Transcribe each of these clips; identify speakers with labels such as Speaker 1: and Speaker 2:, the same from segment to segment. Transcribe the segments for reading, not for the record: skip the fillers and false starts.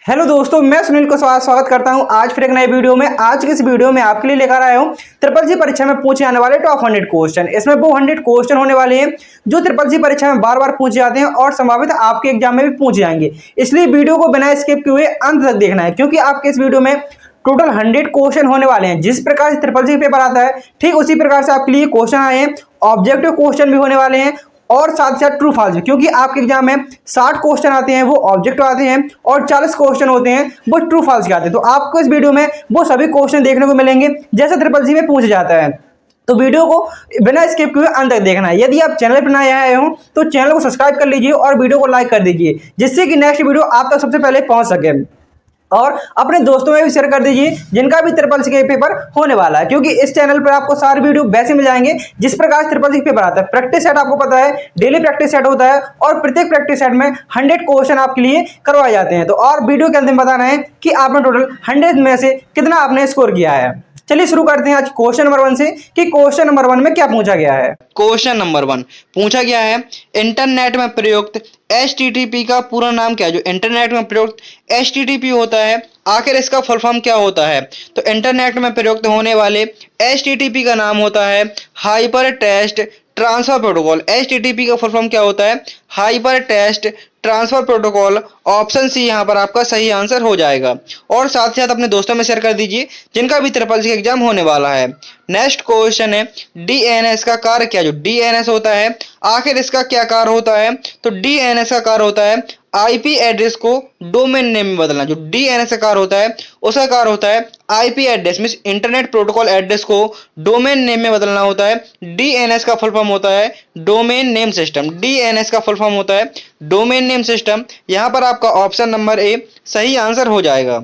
Speaker 1: Hello दोस्तों, मैं सुनील को स्वागत करता हूं आज फिर एक नए वीडियो में। आज की इस वीडियो में आपके लिए लेकर आया हूं ट्रिपल सी परीक्षा में पूछे जाने वाले टॉप 100 क्वेश्चन। इसमें वो 100 क्वेश्चन होने वाले हैं जो ट्रिपल सी परीक्षा में बार बार पूछे जाते हैं और संभावित आपके एग्जाम में भी पूछे जाएंगे। इसलिए वीडियो को बिना स्किप किए हुए अंत तक देखना है, क्योंकि आपके इस वीडियो में टोटल 100 क्वेश्चन होने वाले हैं। जिस प्रकार से ट्रिपल सी पेपर आता है ठीक उसी प्रकार से आपके लिए क्वेश्चन आए हैं। ऑब्जेक्टिव क्वेश्चन भी होने वाले हैं और साथ ही साथ ट्रू फॉल्स भी, क्योंकि आपके एग्जाम में 60 क्वेश्चन आते हैं वो ऑब्जेक्टिव आते हैं और 40 क्वेश्चन होते हैं वो ट्रू फॉल्स के आते हैं। तो आपको इस वीडियो में वो सभी क्वेश्चन देखने को मिलेंगे जैसे ट्रिपल सी में पूछा जाता है। तो वीडियो को बिना स्किप किए अंत तक देखना है। यदि आप चैनल पर नए आए हो तो चैनल को सब्सक्राइब कर लीजिए और वीडियो को लाइक कर दीजिए, जिससे कि नेक्स्ट वीडियो आप तक सबसे पहले पहुंच सके। और अपने दोस्तों में भी शेयर कर दीजिए जिनका भी ट्रिपल सी का पेपर होने वाला है, क्योंकि इस चैनल पर आपको सारे वीडियो वैसे मिल जाएंगे जिस प्रकार से ट्रिपल सी पेपर आता है। प्रैक्टिस सेट आपको पता है, डेली प्रैक्टिस सेट होता है और प्रत्येक प्रैक्टिस सेट में 100 क्वेश्चन आपके लिए करवाए जाते हैं। तो और वीडियो के अंत में बताना है कि आपने टोटल 100 में से कितना आपने स्कोर किया है। चलिए शुरू करते हैं आज क्वेश्चन नंबर 1 से कि क्वेश्चन नंबर 1 में क्या पूछा गया है।
Speaker 2: क्वेश्चन नंबर 1 पूछा गया है, इंटरनेट में प्रयुक्त HTTP का पूरा नाम क्या है। जो इंटरनेट में प्रयुक्त HTTP होता है, आखिर इसका फुल फॉर्म क्या होता है। तो इंटरनेट में प्रयुक्त होने वाले HTTP का नाम होता है hyper text transfer protocol. HTTP का फुल फॉर्म क्या होता है, hyper text transfer protocol. Option C यहाँ पर आपका सही आंसर हो जाएगा। और साथ ही साथ अपने दोस्तों में शेयर कर दीजिए जिनका भी ट्रिपल सी एग्जाम होने वाला है। नेक्स्ट क्वेश्चन है, DNS का कार्य क्या। जो DNS होता है आखिर इसका क्या कार्य होता है। तो DNS का कार्य होता है IP एड्रेस को डोमेन नेम में बदलना। जो DNS का कार्य होता है उसका कार्य होता है IP address means internet protocol address को डोमेन नेम में बदलना होता है। DNS का फुल फॉर्म होता है डोमेन नेम सिस्टम। DNS का फुल फॉर्म होता है डोमेन नेम सिस्टम। यहाँ पर आपका ऑप्शन नंबर ए सही आंसर हो जाएगा।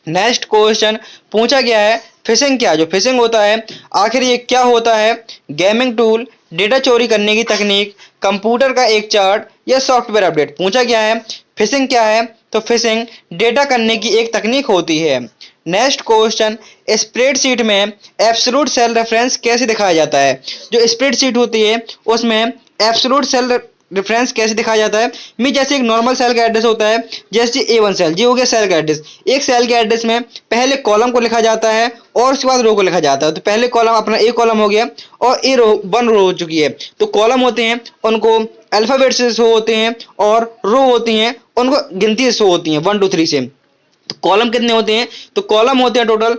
Speaker 2: नेक्स्ट क्वेश्चन पूछा गया है, फिशिंग क्या। जो फिशिंग होता है आखिर ये क्या होता है। गेमिंग टूल, डेटा चोरी करने की तकनीक, कंप्यूटर का एक चार्ट या सॉफ्टवेयर अपडेट। पूछा गया है फिशिंग क्या है। तो फिशिंग डेटा करने की एक तकनीक होती है। नेक्स्ट क्वेश्चन, स्प्रेडशीट में एब्सोल्यूट सेल रेफरेंस कैसे दिखाया जाता है। जो स्प्रेडशीट होती है उसमें एब्सोल्यूट सेल रेफरेंस कैसे दिखाया जाता है। मैं जैसे एक नॉर्मल सेल का एड्रेस होता है, जैसे A1 सेल, जी हो गया सेल का एड्रेस। एक सेल के एड्रेस में पहले कॉलम को लिखा जाता है और उसके बाद रो को लिखा जाता है। तो पहले कॉलम अपना A कॉलम हो गया और A रो 1 रो हो चुकी है। तो कॉलम होते हैं उनको अल्फाबेट से शो होते हैं और रो होती हैं उनको गिनती से शो होती हैं 1 2 3 से। तो कॉलम कितने होते हैं। तो कॉलम होते हैं टोटल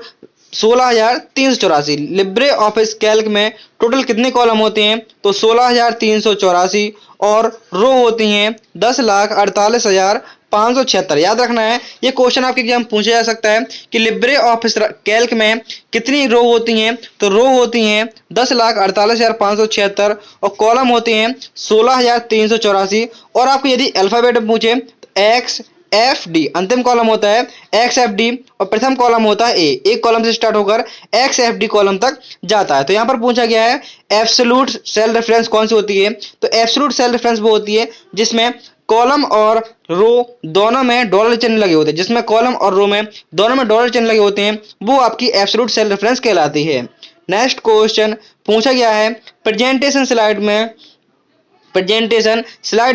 Speaker 2: 16,384। लिब्रे ऑफिस कैल्क में टोटल कितने कॉलम होते हैं। तो 16,384 और रो होती हैं 10,48,576। याद रखना है ये क्वेश्चन आपके एग्जाम पूछा जा सकता है कि लिब्रे ऑफिस कैल्क में कितनी रो होती हैं। तो रो होती हैं 10,48,576 और कॉलम होते हैं 16,384। और आपको यदि अल्फाबेट पूछे तो एक्स FD अंतिम कॉलम होता है XFD और प्रथम कॉलम होता है A। एक कॉलम से स्टार्ट होकर XFD कॉलम तक जाता है। तो यहाँ पर पूछा गया है एब्सोल्यूट सेल रेफरेंस कौन सी होती है। तो एब्सोल्यूट सेल रेफरेंस वो होती है जिसमें कॉलम और रो दोनों में डॉलर चिन्ह लगे होते हैं। जिसमें कॉलम और रो में दोनों में डॉलर चिन्ह लगे होते हैं वो आपकी एब्सोल्यूट सेल रेफरेंस कहलाती है। नेक्स्ट क्वेश्चन पूछा गया है, प्रेजेंटेशन स्लाइड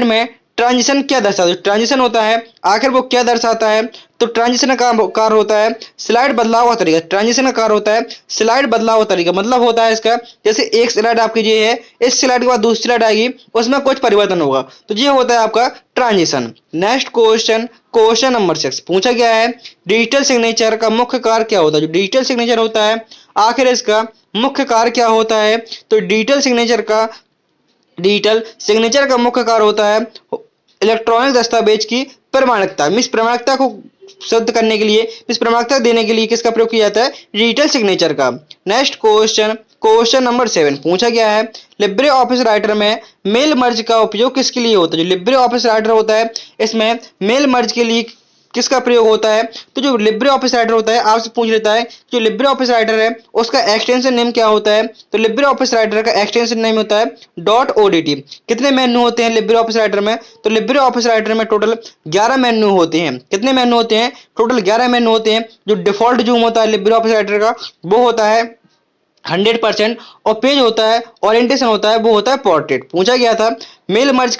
Speaker 2: में ट्रांजिशन क्या दर्शाता है। ट्रांजिशन होता है आखिर वो क्या दर्शाता है। तो ट्रांजिशन का कार्य होता है स्लाइड बदलाव का तरीका। ट्रांजिशन का कार्य होता है स्लाइड बदलाव का तरीका। मतलब होता है इसका, जैसे एक स्लाइड आपकी ये है, इस स्लाइड के बाद दूसरी स्लाइड आएगी उसमें कुछ परिवर्तन होगा, तो ये होता है आपका transition. Next question, question number 6 पूछा गया है, डिजिटल सिग्नेचर का मुख्य कार्य क्या होता है। जो डिजिटल सिग्नेचर होता है आखिर इसका मुख्य कार्य क्या होता है। तो डिजिटल सिग्नेचर का मुख्य कार्य होता है इलेक्ट्रॉनिक दस्तावेज की प्रमाणिकता। मिस प्रमाणिकता को सिद्ध करने के लिए, मिस प्रमाणिकता देने के लिए किसका प्रयोग किया जाता है, डिजिटल सिग्नेचर का। नेक्स्ट क्वेश्चन, क्वेश्चन नंबर 7 पूछा गया है, लिब्रे ऑफिस राइटर में मेल मर्ज का उपयोग किसके लिए होता है। जो लिब्रे ऑफिस राइटर होता है इसमें मेल मर्ज के लिए किसका प्रयोग होता है। तो जो लिब्रे ऑफिस राइटर होता है आपसे पूछ लेता है जो लिब्रे ऑफिस राइटर है उसका एक्सटेंशन नेम क्या होता है। तो लिब्रे ऑफिस राइटर का एक्सटेंशन नेम होता है .odt। कितने मेन्यू होते हैं लिब्रे ऑफिस राइटर में। तो लिब्रे ऑफिस राइटर में टोटल 11 मेन्यू होते हैं। कितने मेन्यू होते हैं, टोटल 11 मेन्यू होते हैं। जो डिफॉल्ट जूम होता है लिब्रे ऑफिस राइटर का वो होता है 100% और पेज होता है ओरिएंटेशन होता है वो होता है पोर्ट्रेट। पूछा गया था मेल मर्ज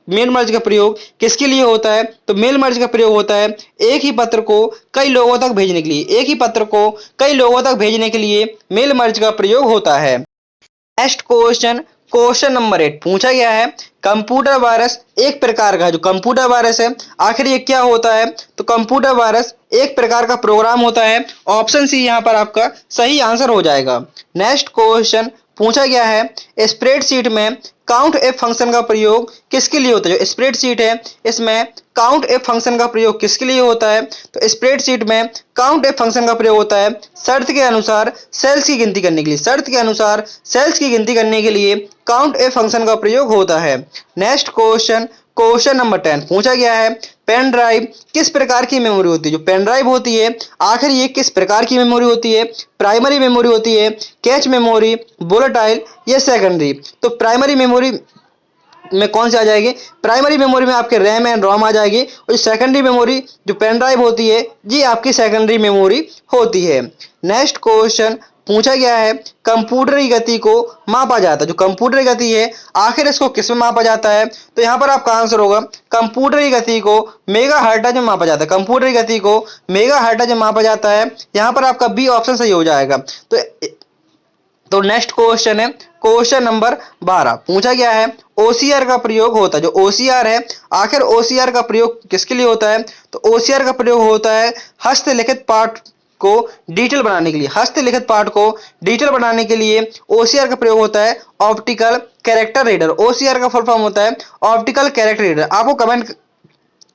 Speaker 2: मेल मर्ज का प्रयोग किसके लिए होता है? तो मेल मर्ज का प्रयोग होता है एक ही पत्र को कई लोगों तक भेजने के लिए। एक ही पत्र को कई लोगों तक भेजने के लिए मेल मर्ज का प्रयोग होता है। नेक्स्ट क्वेश्चन, क्वेश्चन नंबर 8 पूछा गया है, कंप्यूटर वायरस एक प्रकार का, जो कंप्यूटर वायरस है आखिर ये क्या होता है? तो कंप्यूटर वायरस एक प्रकार का प्रोग्राम होता है। ऑप्शन सी यहाँ पर आपका सही आंसर हो जाएगा। नेक्स्ट क्वेश्चन पूछा गया है, स्प्रेडशीट में काउंट एफ फंक्शन का प्रयोग किसके लिए होता है? जो स्प्रेडशीट है इसमें काउंट एफ फंक्शन का प्रयोग किसके लिए होता है? तो स्प्रेडशीट में काउंट एफ फंक्शन का प्रयोग होता है शर्त के अनुसार सेल्स की गिनती करने के लिए। शर्त के अनुसार सेल्स की गिनती करने के लिए काउंट एफ फंक्शन का प्रयोग होता है। नेक्स्ट क्वेश्चन, क्वेश्चन नंबर 10 पूछा गया है, पेन ड्राइव किस प्रकार की मेमोरी होती है? जो पेन ड्राइव होती है आखिर ये किस प्रकार की मेमोरी होती है? प्राइमरी मेमोरी होती है, कैच मेमोरी, वोलेटाइल या सेकेंडरी? तो प्राइमरी मेमोरी में कौन सी आ जाएगी? प्राइमरी मेमोरी में आपके रैम एंड रोम आ जाएगी, और सेकेंडरी मेमोरी जो पेन ड्राइव होती है ये आपकी सेकेंडरी मेमोरी होती है। नेक्स्ट क्वेश्चन पूछा गया है, कंप्यूटर की गति को मापा जाता है। जो कंप्यूटर की गति है आखिर इसको किस में मापा जाता है? तो यहाँ पर आपका आंसर होगा कंप्यूटर की गति को मेगाहर्ट्ज में मापा जाता है। कंप्यूटर की गति को मेगाहर्ट्ज में मापा जाता है। यहाँ पर आपका बी ऑप्शन सही हो जाएगा। तो नेक्स्ट क्वेश्चन है, क्वेश्चन नंबर 12 पूछा गया है, ओसीआर का प्रयोग होता है। जो ओसीआर है आखिर ओसीआर का प्रयोग किसके लिए होता है? तो ओसीआर का प्रयोग होता है हस्तलिखित पाठ को डिजिटल बनाने के लिए। हस्तलिखित पाठ को डिजिटल बनाने के लिए ओसीआर का प्रयोग होता है ऑप्टिकल कैरेक्टर रीडर। ओसीआर का फुल फॉर्म होता है ऑप्टिकल कैरेक्टर रीडर। आपको कमेंट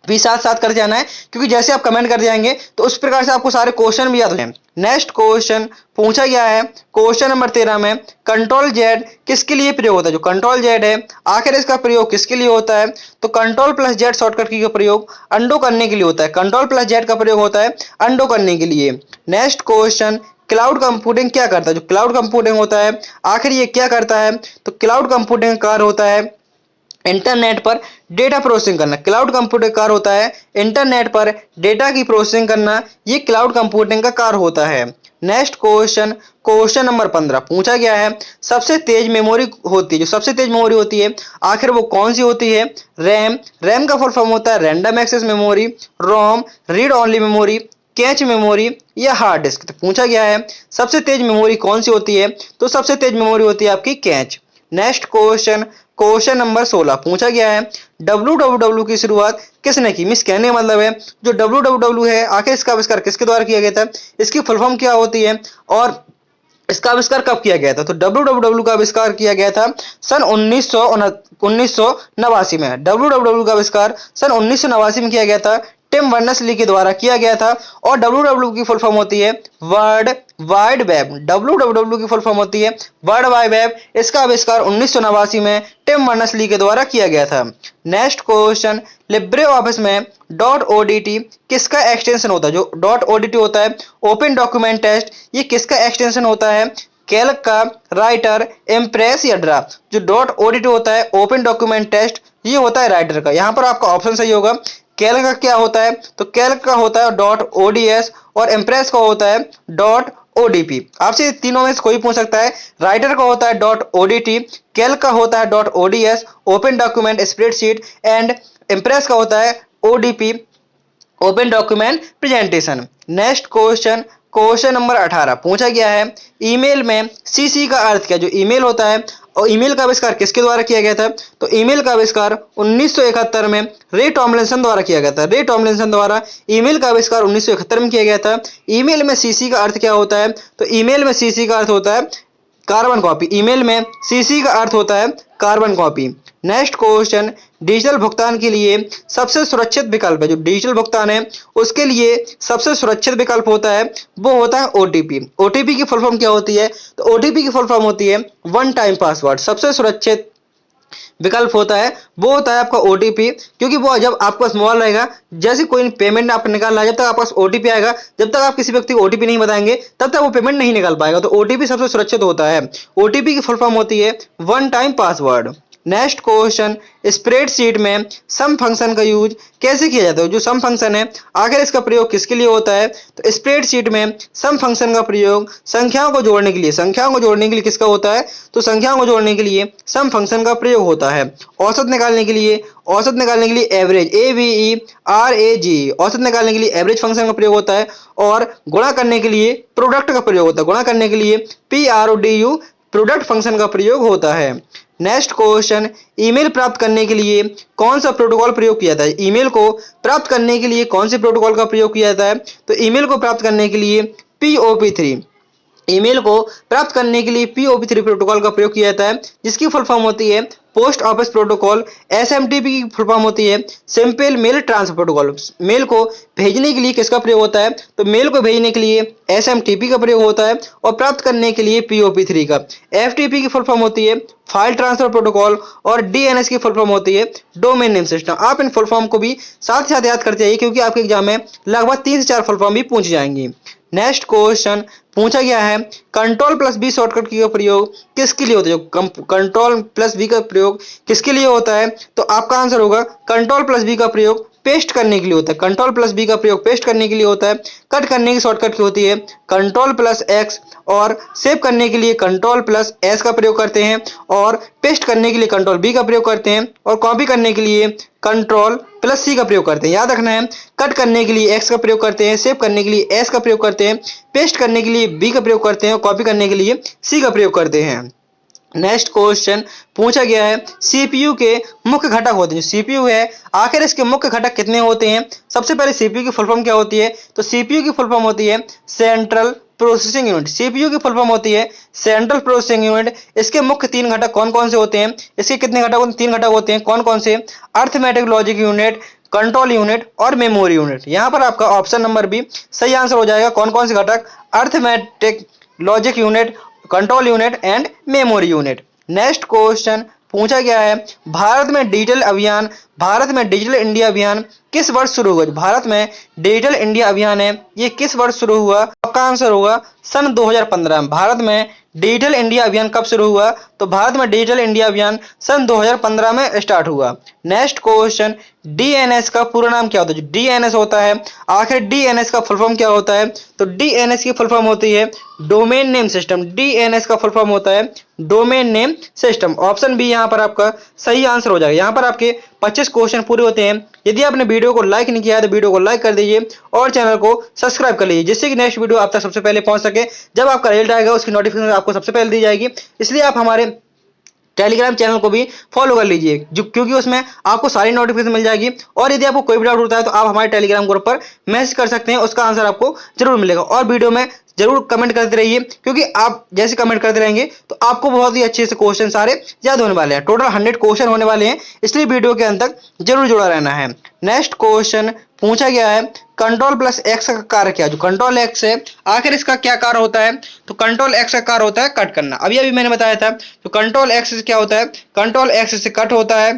Speaker 2: भी साथ साथ कर जाना है, क्योंकि जैसे आप कमेंट कर जाएंगे तो उस प्रकार से आपको सारे क्वेश्चन भी याद हो जाएंगे। नेक्स्ट क्वेश्चन पूछा गया है, क्वेश्चन नंबर 13 में कंट्रोल जेड किसके लिए प्रयोग होता है? जो कंट्रोल जेड है आखिर इसका प्रयोग किसके लिए होता है? तो कंट्रोल प्लस जेड शॉर्टकट की का प्रयोग अंडो करने के लिए होता है। कंट्रोल प्लस जेड का प्रयोग होता है अंडो करने के लिए। नेक्स्ट क्वेश्चन, क्लाउड कंप्यूटिंग क्या करता है? जो क्लाउड कंप्यूटिंग होता है आखिर ये क्या करता है? तो क्लाउड कंप्यूटिंग का कार्य होता है इंटरनेट पर डेटा प्रोसेसिंग करना। क्लाउड कंप्यूटिंग कार्य होता है इंटरनेट पर डेटा की प्रोसेसिंग करना, ये क्लाउड कंप्यूटिंग का कार्य होता है। नेक्स्ट क्वेश्चन, क्वेश्चन नंबर 15 पूछा गया है, सबसे तेज मेमोरी होती है। जो सबसे तेज मेमोरी होती है आखिर वो कौन सी होती है? रैम, रैम का फुल फॉर्म होता है random access memory, ROM, read only memory, cache memory या हार्ड डिस्क। तो पूछा गया है सबसे तेज मेमोरी कौन सी होती है? तो सबसे तेज मेमोरी होती है आपकी catch. Next question, question number 16 पूछा गया है, www की शुरुआत किसने की? मिस कहने का मतलब है जो www है आखिर इसका आविष्कार किसके द्वारा किया गया था? इसकी फुल फॉर्म क्या होती है और इसका आविष्कार कब किया गया था? तो www का आविष्कार किया गया था सन 1989 में। www का आविष्कार सन 1989 में किया गया था, टिम बर्नर्स-ली के द्वारा किया गया था। और www की फुल फॉर्म होती है वर्ल्ड वाइड वेब। www की फुल फॉर्म होती है वर्ल्ड वाइड वेब। इसका आविष्कार 1989 में टिम बर्नर्स-ली के द्वारा किया गया था। नेक्स्ट क्वेश्चन, लिब्रे ऑफिस में .odt किसका एक्सटेंशन होता है? जो .odt होता है ओपन डॉक्यूमेंट टेस्ट, ये किसका एक्सटेंशन होता है? कैल्क का, राइटर, इम्प्रेस या ड्रा? जो .odt होता है ओपन डॉक्यूमेंट टेस्ट, ये होता है राइटर का। यहाँ पर आपका ऑप्शन सही होगा। कैल्क का क्या होता है? तो कैल्क का होता है .ods और इम्प्रेस का होता है .odp। आपसे तीनों में से कोई पूछ सकता है। राइटर का होता है .odt, कैल्क का होता है .ods open document spreadsheet, and impress का होता है ODP open document presentation. Next question, question number 18 पूछा गया है, ईमेल में CC का अर्थ क्या? जो ईमेल होता है और ईमेल का आविष्कार किसके द्वारा किया गया था? तो ईमेल का आविष्कार 1971 में रे टॉमलिंसन द्वारा किया गया था। रे टॉमलिंसन द्वारा ईमेल का आविष्कार 1971 में किया गया था। ईमेल में CC का अर्थ क्या होता है? तो ईमेल में CC का अर्थ होता है कार्बन कॉपी। ईमेल में CC का अर्थ होता है carbon copy. Next question, digital भुगतान के लिए सबसे सुरक्षित विकल्प है। जो डिजिटल भुगतान है उसके लिए सबसे सुरक्षित विकल्प होता है वो होता है OTP। OTP की फुल फॉर्म क्या होती है? तो OTP की फुल फॉर्म होती है वन टाइम पासवर्ड। सबसे सुरक्षित विकल्प होता है वो होता है आपका OTP, क्योंकि वो जब आपके पास मोबाइल रहेगा, जैसे कोई पेमेंट आप निकाल रहा है, जब तक आपके पास OTP आएगा, जब तक आप किसी व्यक्ति को OTP नहीं बताएंगे तब तक वो पेमेंट नहीं निकाल पाएगा। तो OTP सबसे सुरक्षित होता है। OTP की फुल फॉर्म होती है one time password. Next question, spreadsheet में सम फंक्शन का यूज कैसे किया जाता है? जो सम फंक्शन है आखिर इसका प्रयोग किसके लिए होता है? तो स्प्रेडशीट में सम फंक्शन का प्रयोग संख्याओं को जोड़ने के लिए किसका होता है? तो संख्याओं को जोड़ने के लिए सम फंक्शन का प्रयोग होता है। औसत निकालने के लिए एवरेज, AVERAG, औसत निकालने के लिए एवरेज फंक्शन का प्रयोग होता है। और गुणा करने के लिए प्रोडक्ट का प्रयोग होता है, गुणा करने के लिए PRODU, प्रोडक्ट फंक्शन का प्रयोग होता है। नेक्स्ट क्वेश्चन, ईमेल प्राप्त करने के लिए कौन सा प्रोटोकॉल प्रयोग किया जाता है? ईमेल को प्राप्त करने के लिए कौन से प्रोटोकॉल का प्रयोग किया जाता है? तो ईमेल को प्राप्त करने के लिए POP3, ईमेल को प्राप्त करने के लिए POP3 प्रोटोकॉल का प्रयोग किया जाता है, जिसकी फुल फॉर्म होती है पोस्ट ऑफिस प्रोटोकॉल। SMTP की फुल फॉर्म होती है simple mail transfer protocol. Mail को भेजने के लिए किसका प्रयोग होता है? तो मेल को भेजने के लिए SMTP का प्रयोग होता है और प्राप्त करने के लिए POP3 का। FTP की फुल फॉर्म होती है फाइल ट्रांसफर प्रोटोकॉल और DNS की फुल फॉर्म होती है डोमेन नेम सिस्टम। आप इन फुल फॉर्म को भी साथ ही साथ याद करते जाइए, क्योंकि आपके एग्जाम में लगभग 3 से 4 फुल फॉर्म भी पूछी जाएंगी। नेक्स्ट क्वेश्चन पूछा गया है, Ctrl+V शॉर्टकट की का प्रयोग किसके लिए होता है? जो Ctrl+V का प्रयोग किसके लिए होता है? तो आपका आंसर होगा Ctrl+V का प्रयोग पेस्ट करने के लिए होता है। Ctrl+V का प्रयोग पेस्ट करने के लिए होता है। कट करने की शॉर्टकट की होती है Ctrl+X और सेव करने के लिए Ctrl+S का प्रयोग करते हैं और पेस्ट करने के लिए Ctrl+V का प्रयोग करते हैं और कॉपी करने के लिए Ctrl+C का प्रयोग करते हैं। याद रखना है, कट करने के लिए X का प्रयोग करते हैं, सेव करने के लिए S का प्रयोग करते हैं, पेस्ट करने के लिए B का प्रयोग करते हैं और कॉपी करने के लिए C का प्रयोग करते हैं। नेक्स्ट क्वेश्चन पूछा गया है, CPU के मुख्य घटक होते हैं। जो CPU है आखिर इसके मुख्य घटक कितने होते हैं? सबसे पहले CPU की फुल फॉर्म क्या होती है? तो CPU की फुल फॉर्म होती है सेंट्रल प्रोसेसिंग यूनिट। CPU की फुल फॉर्म होती है सेंट्रल प्रोसेसिंग यूनिट। इसके मुख्य 3 घटक कौन कौन से होते हैं? इसके कितने घटक होते हैं? 3 घटक होते हैं। कौन कौन से? Arithmetic logic unit, control unit और मेमोरी यूनिट। यहाँ पर आपका ऑप्शन नंबर बी सही आंसर हो जाएगा। कौन कौन से घटक? Arithmetic logic unit, control unit and memory unit. Next question पूछा गया है, भारत में डिजिटल इंडिया अभियान किस वर्ष शुरू हुआ? भारत में डिजिटल इंडिया अभियान है, ये किस वर्ष शुरू हुआ? आपका आंसर होगा सन 2015 में। भारत में डिजिटल इंडिया अभियान कब शुरू हुआ? तो भारत में डिजिटल इंडिया अभियान सन 2015 में स्टार्ट हुआ। नेक्स्ट क्वेश्चन, DNS का पूरा नाम क्या होता है? जो DNS होता है आखिर DNS का फुल फॉर्म क्या होता है? तो DNS की फुल फॉर्म होती है डोमेन नेम सिस्टम। DNS का फुल फॉर्म होता है domain name system. Option B यहाँ पर आपका सही आंसर हो जाएगा। यहाँ पर आपके 25 क्वेश्चन पूरे होते हैं। यदि आपने वीडियो को लाइक नहीं किया है तो वीडियो को लाइक कर दीजिए और चैनल को सब्सक्राइब कर लीजिए, जिससे कि नेक्स्ट वीडियो आप तक सबसे पहले पहुंच सके। जब आपका रिजल्ट आएगा उसकी नोटिफिकेशन आपको सबसे पहले दी जाएगी। इसलिए आप हमारे टेलीग्राम चैनल को भी फॉलो कर लीजिए, क्योंकि उसमें आपको सारी नोटिफिकेशन मिल जाएगी। और यदि आपको कोई भी डाउट होता है तो आप हमारे टेलीग्राम ग्रुप पर मैसेज कर सकते हैं, उसका आंसर आपको जरूर मिलेगा। और वीडियो में जरूर कमेंट करते रहिए, क्योंकि आप जैसे कमेंट करते रहेंगे तो आपको बहुत ही अच्छे से क्वेश्चन सारे याद होने वाले हैं। टोटल 100 क्वेश्चन होने वाले हैं, इसलिए वीडियो के अंत तक जरूर जुड़ा रहना है। नेक्स्ट क्वेश्चन पूछा गया है, Ctrl+X का कार्य क्या? जो Ctrl+X है आखिर इसका क्या कार्य होता है? तो Ctrl+X का कार्य होता है कट करना। अभी मैंने बताया था। तो Ctrl+X से क्या होता है? Ctrl+X से कट होता है,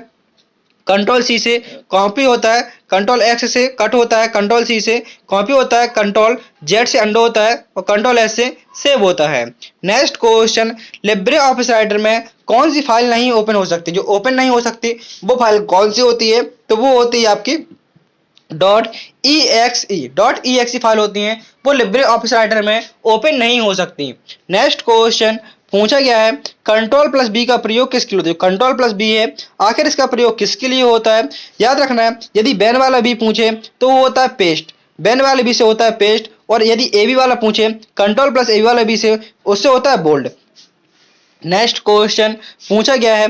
Speaker 2: Ctrl+C से कॉपी होता है, Ctrl+X से कट होता है, Ctrl+C से कॉपी होता है, Ctrl+Z से अंडो होता है और Ctrl+S से सेव होता है। Next question, Libre office writer में कौन सी फाइल नहीं ओपन हो सकती? जो ओपन नहीं हो सकती वो फाइल कौन सी होती है? तो वो होती है आपकी .exe फाइल होती हैं, वो लिब्रे ऑफिस राइटर में ओपन नहीं हो सकती। नेक्स्ट क्वेश्चन पूछा गया है, Ctrl+B का प्रयोग किसके लिए होता है? Ctrl+B है आखिर इसका प्रयोग किसके लिए होता है? याद रखना है, यदि बैन वाला बी पूछे तो वो होता है पेस्ट, बैन वाले बी से होता है पेस्ट। और यदि AB वाला पूछे Ctrl+AB वाला बी से, उससे होता है बोल्ड। नेक्स्ट क्वेश्चन पूछा गया है,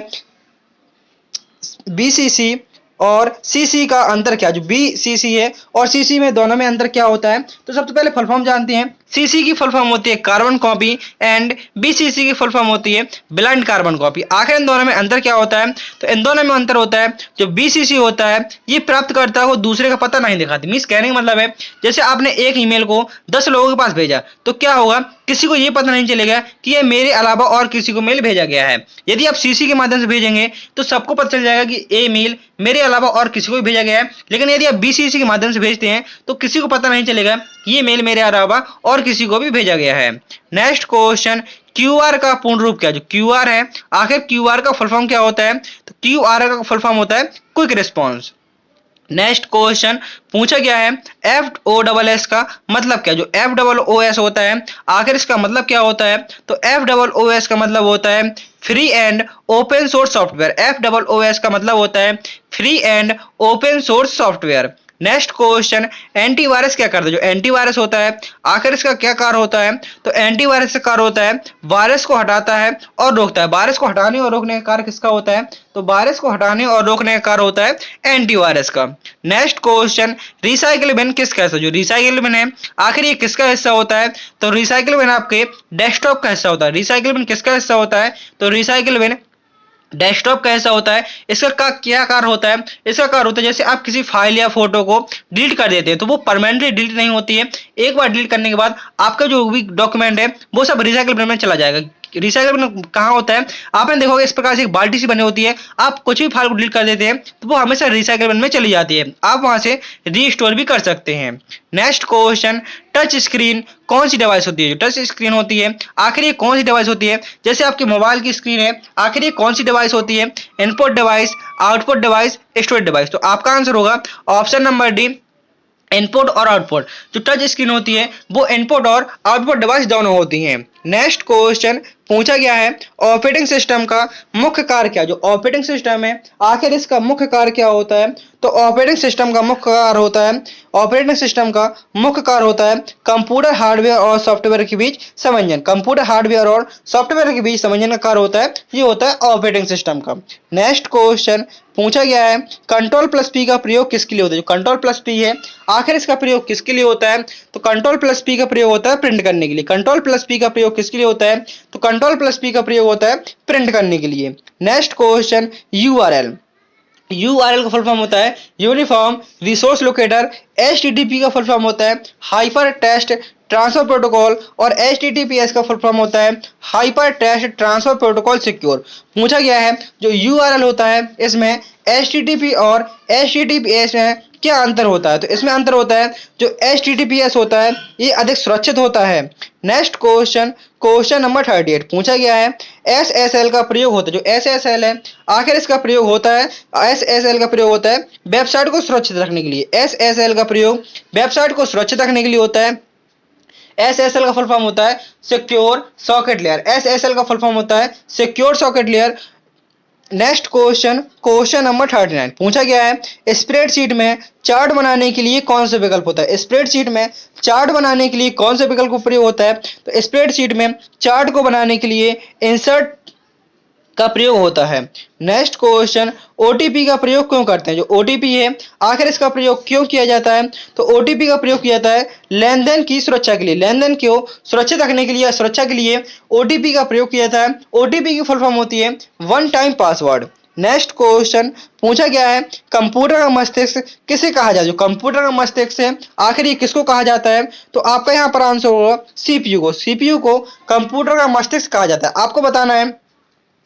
Speaker 2: BCC और CC का अंतर क्या? जो BCC है और CC में दोनों में अंतर क्या होता है? तो सबसे पहले फुल फॉर्म जानते हैं। CC की फुल फॉर्म होती है कार्बन कॉपी एंड BCC की फुल फॉर्म होती है ब्लाइंड कार्बन कॉपी। आखिर इन दोनों में अंतर क्या होता है? तो इन दोनों में अंतर होता है, जो BCC होता है ये प्राप्तकर्ता को दूसरे का पता नहीं दिखाती। मींस कहने का मतलब है, जैसे आपने एक ईमेल को 10 लोगों के पास भेजा तो क्या होगा? किसी को ये पता नहीं चलेगा कि ये मेरे अलावा और किसी को मेल भेजा गया है। यदि आप CC के माध्यम से भेजेंगे तो सबको पता चल जाएगा कि ये मेल मेरे अलावा और किसी को भी भेजा गया है। लेकिन यदि आप BCC के माध्यम से भेजते हैं तो किसी को पता नहीं चलेगा ये मेल मेरे अलावा और किसी को भी भेजा गया है। नेक्स्ट क्वेश्चन, क्यूआर का पूर्ण रूप क्या है? जो क्यूआर है, आखिर क्यूआर का फुल फॉर्म क्या होता है? तो क्यूआर का फुल फॉर्म होता है क्विक रिस्पॉन्स। नेक्स्ट क्वेश्चन पूछा गया है, FOSS का मतलब क्या? जो FOSS होता है, आखिर इसका मतलब क्या होता है? तो FOSS का मतलब होता है free and open source software. FOSS का मतलब होता है free and open source software. Next question, antivirus क्या करता है? जो एंटीवायरस होता है, आखिर इसका क्या कार्य होता है? तो एंटीवायरस का कार्य होता है वायरस को हटाता है और रोकता है। वायरस को हटाने और रोकने का कार्य किसका होता है? तो वायरस को हटाने और रोकने का कार्य होता है एंटीवायरस का। नेक्स्ट क्वेश्चन, रिसाइकिल बिन किसका हिस्सा? जो रिसाइकिल बिन है, आखिर ये किसका हिस्सा होता है? तो रिसाइकिल बिन आपके डेस्कटॉप का हिस्सा होता है। रिसाइकिल बिन किसका हिस्सा होता है? तो रिसाइकिल बिन डेस्कटॉप कैसा होता है? इसका क्या कार्य होता है? इसका कार्य होता है जैसे आप किसी फाइल या फोटो को डिलीट कर देते हैं तो वो परमानेंटली डिलीट नहीं होती है। एक बार डिलीट करने के बाद आपका जो भी डॉक्यूमेंट है वो सब रिसाइकिल बिन में चला जाएगा। रिसाइकिल बिन कहाँ होता है? आपने देखोगे इस प्रकार से एक बाल्टी सी बनी होती है, आप कुछ भी फाइल को डिलीट कर देते हैं तो वो हमेशा रिसाइकिल बिन में चली जाती है, आप वहां से रीस्टोर भी कर सकते हैं। नेक्स्ट क्वेश्चन, टच स्क्रीन कौन सी डिवाइस होती है? जो टच स्क्रीन होती है, आखिर ये कौन सी डिवाइस होती है? जैसे आपके मोबाइल की स्क्रीन है, आखिर ये कौन सी डिवाइस होती है? Input device, output device, storage device. तो आपका आंसर होगा ऑप्शन नंबर डी, इनपुट और आउटपुट। जो टच स्क्रीन होती है वो इनपुट और आउटपुट डिवाइस दोनों होती हैं। नेक्स्ट क्वेश्चन पूछा गया है, ऑपरेटिंग सिस्टम का मुख्य कार्य क्या? जो ऑपरेटिंग सिस्टम है, आखिर इसका मुख्य कार्य क्या होता है? तो ऑपरेटिंग सिस्टम का मुख्य कार्य होता है, ऑपरेटिंग सिस्टम का मुख्य कार्य होता है कंप्यूटर हार्डवेयर और सॉफ्टवेयर के बीच समन्वय। कंप्यूटर हार्डवेयर और सॉफ्टवेयर के बीच समन्वय का कार्य होता है, ये होता है ऑपरेटिंग सिस्टम का। नेक्स्ट क्वेश्चन पूछा गया है, कंट्रोल प्लस पी का प्रयोग किसके लिए होता है? जो कंट्रोल प्लस पी है, आखिर इसका प्रयोग किसके लिए होता है? तो कंट्रोल प्लस पी का प्रयोग होता है प्रिंट करने के लिए। कंट्रोल प्लस पी का प्रयोग किसके लिए होता है? तो कंट्रोल प्लस पी का प्रयोग होता है प्रिंट करने के लिए। नेक्स्ट क्वेश्चन, यूआरएल का फुल फॉर्म होता है यूनिफॉर्म रिसोर्स लोकेटर। एचटीटीपी का फुल फॉर्म होता है हाइपर टेक्स्ट ट्रांसफर प्रोटोकॉल और एचटीटीपीएस का फुल फॉर्म होता है hyper text transfer protocol secure. पूछा गया है जो यूआरएल होता है इसमें एचटीटीपी और एचटीटीपीएस में क्या अंतर होता है? तो इसमें अंतर होता है जो एचटीटीपीएस होता है ये अधिक सुरक्षित होता है। नेक्स्ट क्वेश्चन, क्वेश्चन नंबर 38 पूछा गया है, एसएसएल का प्रयोग होता है। जो एसएसएल है, आखिर इसका प्रयोग होता है, एसएसएल का प्रयोग होता है वेबसाइट को सुरक्षित रखने के लिए। एसएसएल का प्रयोग वेबसाइट को सुरक्षित रखने के लिए होता है। एसएसएल का फुल फॉर्म होता है सिक्योर सॉकेट लेयर। एसएसएल का फुल फॉर्म होता है secure socket layer. Next question, question number 39 पूछा गया है, स्प्रेडशीट में चार्ट बनाने के लिए कौन सा विकल्प होता है? स्प्रेडशीट में चार्ट बनाने के लिए कौन सा विकल्प का प्रयोग होता है? तो स्प्रेडशीट में चार्ट को बनाने के लिए इंसर्ट का प्रयोग होता है। नेक्स्ट क्वेश्चन, ओटीपी का प्रयोग क्यों करते हैं? जो ओटीपी है, आखिर इसका प्रयोग क्यों किया जाता है? तो ओटीपी का प्रयोग किया जाता है लेन देन की सुरक्षा के लिए। लेन देन को सुरक्षित रखने के लिए, सुरक्षा के लिए ओटीपी का प्रयोग किया जाता है। ओटीपी की फुल फॉर्म होती है one time password. Next question पूछा गया है, कंप्यूटर का मस्तिष्क किसे कहा जाता है? जो कंप्यूटर का मस्तिष्क है, आखिर ये किसको कहा जाता है? तो आपका यहाँ पर आंसर होगा सीपीयू को। सीपीयू को कंप्यूटर का मस्तिष्क कहा जाता है। आपको बताना है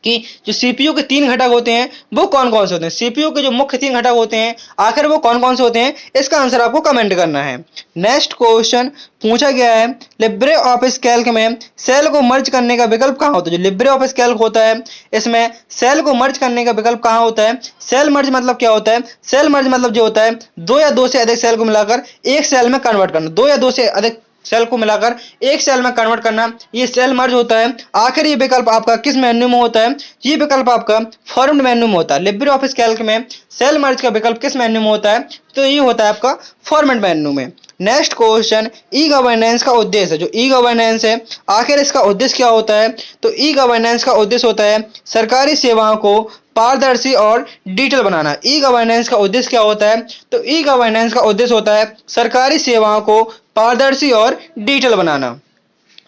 Speaker 2: कि जो सीपीयू के 3 घटक होते हैं वो कौन कौन से होते हैं। सीपीयू के जो मुख्य 3 घटक होते हैं, आखिर वो कौन कौन से होते हैं, इसका आंसर आपको कमेंट करना है। नेक्स्ट क्वेश्चन पूछा गया है, लिब्रे ऑफिस कैल्क में सेल को मर्ज करने का विकल्प कहाँ होता है? जो लिब्रे ऑफिस कैल्क होता है इसमें सेल को मर्ज करने का विकल्प कहाँ होता है? सेल मर्ज मतलब क्या होता है? सेल मर्ज मतलब जो होता है 2 या 2 से अधिक सेल को मिलाकर एक सेल में कन्वर्ट करना। 2 या 2 से अधिक सेल को मिलाकर एक सेल में कन्वर्ट करना, ये सेल मर्ज होता है। आखिर ये विकल्प आपका किस मेन्यू में होता है? ये विकल्प आपका फॉर्म्ड मेन्यू में होता है। लिब्रे ऑफिस कैल्क में सेल मर्ज का विकल्प किस मेन्यू में होता है? तो ये होता है आपका फॉर्मेट मेन्यू में। नेक्स्ट क्वेश्चन, ई गवर्नेंस का उद्देश्य है। जो ई गवर्नेंस है, आखिर इसका उद्देश्य क्या होता है? तो ई गवर्नेंस का उद्देश्य होता है सरकारी सेवाओं को पारदर्शी और डिजिटल बनाना। ई गवर्नेंस का उद्देश्य क्या होता है? तो ई गवर्नेंस का उद्देश्य होता है सरकारी सेवाओं को पारदर्शी और डिजिटल बनाना।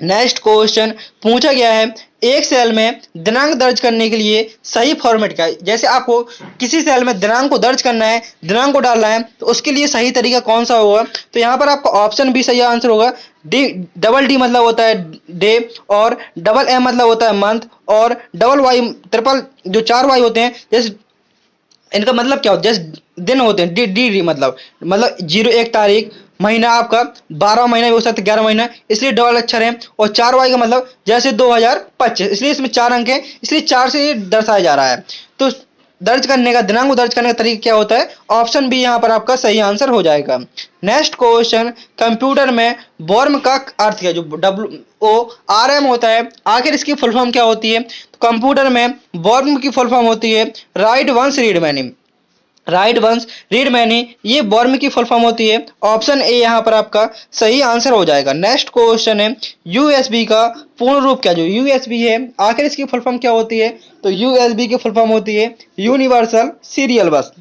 Speaker 2: नेक्स्ट क्वेश्चन पूछा गया है, एक सेल में दिनांक दर्ज करने के लिए सही फॉर्मेट क्या है? जैसे आपको किसी सेल में दिनांक को दर्ज करना है, दिनांक को डालना है, तो उसके लिए सही तरीका कौन सा होगा? तो यहाँ पर आपका ऑप्शन बी सही आंसर होगा। डबल डी मतलब होता है डे, और डबल एम मतलब होता है मंथ, और डबल वाई ट्रिपल जो 4 वाई होते हैं, जैसे इनका मतलब क्या होता है? जैसे दिन होते हैं, डी डी मतलब 0 1 तारीख, महीना आपका 12 महीना भी हो सकता है, 11 महीना, इसलिए डबल अक्षर है। और 4Y का मतलब जैसे 2025, इसलिए इसमें 4 अंक है, इसलिए 4 से ये दर्शाया जा रहा है। तो दर्ज करने का दिनांक दर्ज करने का तरीका क्या होता है? ऑप्शन बी यहाँ पर आपका सही आंसर हो जाएगा। नेक्स्ट क्वेश्चन, कंप्यूटर में वर्म का अर्थ क्या है? जो WORM होता है, आखिर इसकी फुल फॉर्म क्या होती है? तो कंप्यूटर में वर्म की फुल फॉर्म होती है write once read many. Write once read many, ये वर्म की फुल फॉर्म होती है। ऑप्शन ए यहाँ पर आपका सही आंसर हो जाएगा। नेक्स्ट क्वेश्चन है, यूएसबी का पूर्ण रूप क्या? जो यूएसबी है, आखिर इसकी फुल फॉर्म क्या होती है? तो यूएसबी की फुल फॉर्म होती है यूनिवर्सल सीरियल बस।